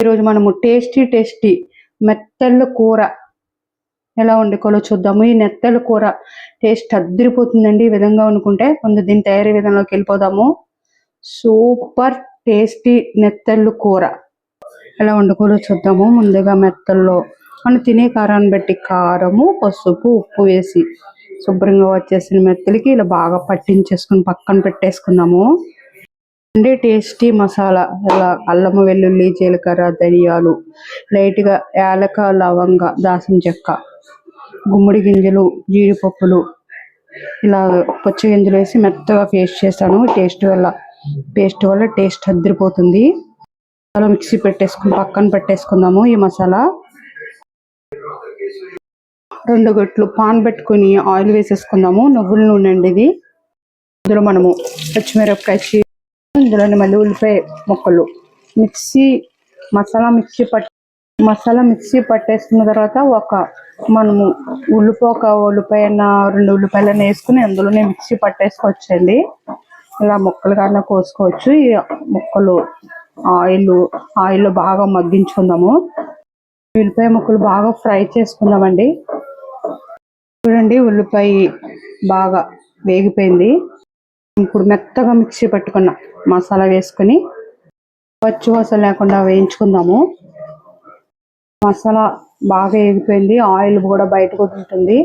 ఈరోజు మనము టేస్టీ మెత్తళ్ళ కూర ఎలా వండుకోవాలో చూద్దాము. ఈ నెత్తళ్ళ కూర టేస్ట్ అద్దరిపోతుందండి. ఈ విధంగా వండుకుంటే ముందు దీని తయారీ విధానంలోకి వెళ్ళిపోదాము. సూపర్ టేస్టీ నెత్తళ్ళు కూర ఎలా వండుకోవాలో చూద్దాము. ముందుగా మెత్తల్లో మనం తినే కారాన్ని బట్టి కారము, పసుపు, ఉప్పు వేసి శుభ్రంగా వచ్చేసిన మెత్తలకి ఇలా బాగా పట్టించేసుకుని పక్కన పెట్టేసుకుందాము. టేస్టీ మసాలా ఇలా అల్లము, వెల్లుల్లి, జీలకర్ర, ధనియాలు, లైట్గా యాలక, లవంగ, దాల్చిన చెక్క, గుమ్మడి గింజలు, జీడిపప్పులు, ఇలా పచ్చి గింజలు వేసి మెత్తగా పేస్ట్ చేస్తాను. పేస్ట్ వల్ల టేస్ట్ అద్దరిపోతుంది. అలా మిక్సీ పెట్టేసుకుని పక్కన పెట్టేసుకుందాము. ఈ మసాలా 2 గట్లు పాన్ పెట్టుకుని ఆయిల్ వేసేసుకుందాము. నువ్వుల నూనె అండి ఇది. ఇందులో మనము పచ్చిమిరపకాయ, ఇందులోని మళ్ళీ ఉల్లిపాయ ముక్కలు మసాలా మిక్సీ పట్టేసుకున్న తర్వాత మనము ఉల్లిపాయన 2 ఉల్లిపాయలను వేసుకుని అందులోనే మిక్సీ పట్టేసుకోవచ్చండి. ఇలా ముక్కలు కన్నా కోసుకోవచ్చు. ఈ ముక్కలు ఆయిల్లో బాగా మగ్గించుకుందాము. ఉల్లిపాయ ముక్కలు బాగా ఫ్రై చేసుకుందామండి. చూడండి, ఉల్లిపాయ బాగా వేగిపోయింది. ఇప్పుడు మెత్తగా మిక్సీ పట్టుకున్న మసాలా వేసుకుని పచ్చివాసన లేకుండా వేయించుకుందాము. మసాలా బాగా వేగిపోయింది. ఆయిల్ కూడా బయటకు వదులుతుంది.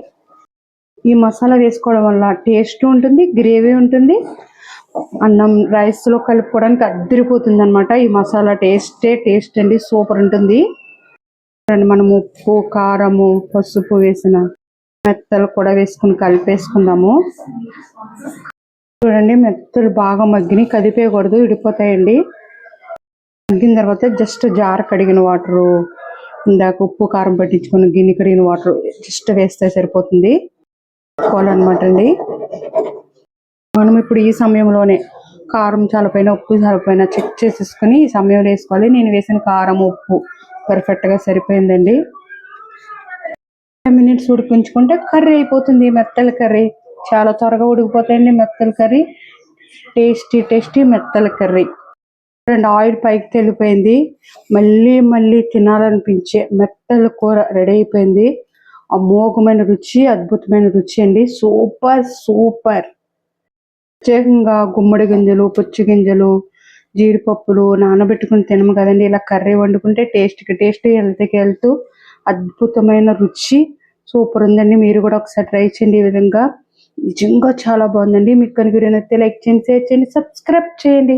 ఈ మసాలా వేసుకోవడం వల్ల టేస్ట్ ఉంటుంది, గ్రేవీ ఉంటుంది. అన్నం రైస్లో కలుపుకోవడానికి అద్దరిపోతుంది అనమాట. ఈ మసాలా టేస్ట్ అండి, సూపర్ ఉంటుంది. మనం ఉప్పు, కారము, పసుపు వేసిన మెత్తలు కూడా వేసుకుని కలిపేసుకుందాము. చూడండి, మెత్తలు బాగా మగ్గిని, కదిపేయకూడదు, విడిపోతాయండి. మగ్గిన తర్వాత జస్ట్ జార కడిగిన వాటరు, ఇందాక ఉప్పు కారం పట్టించుకుని గిన్నె కడిగిన వాటర్ జస్ట్ వేస్తే సరిపోతుంది. కోవాలన్నమాట అండి. మనం ఇప్పుడు ఈ సమయంలోనే కారం చాలపోయినా, ఉప్పు చాలపోయినా చెక్ చేసేసుకుని ఈ సమయంలో వేసుకోవాలి. నేను వేసిన కారం, ఉప్పు పర్ఫెక్ట్గా సరిపోయిందండి. 5 మినిట్స్ ఉడికించుకుంటే కర్రీ అయిపోతుంది. మెత్తల కర్రీ చాలా త్వరగా ఉడికిపోతాయండి. మెత్తల కర్రీ టేస్టీ మెత్తల కర్రీ. ఆయిల్ పైకి తెలిపోయింది. మళ్ళీ తినాలనిపించే మెత్తల కూర రెడీ అయిపోయింది. అమోఘమైన రుచి, అద్భుతమైన రుచి అండి. సూపర్. ప్రత్యేకంగా గుమ్మడి గింజలు, పుచ్చి గింజలు, జీడిపప్పులు నానబెట్టుకుని తినము కదండి. ఇలా కర్రీ వండుకుంటే టేస్ట్కి టేస్ట్, హెల్త్కి హెల్త్, అద్భుతమైన రుచి. సూపర్ ఉందండి. మీరు కూడా ఒకసారి ట్రై చేయండి. ఈ విధంగా నిజంగా చాలా బాగుందండి. మీకు కనుక వీడియో నచ్చితే లైక్ చేయండి, షేర్ చేయండి, సబ్స్క్రైబ్ చేయండి.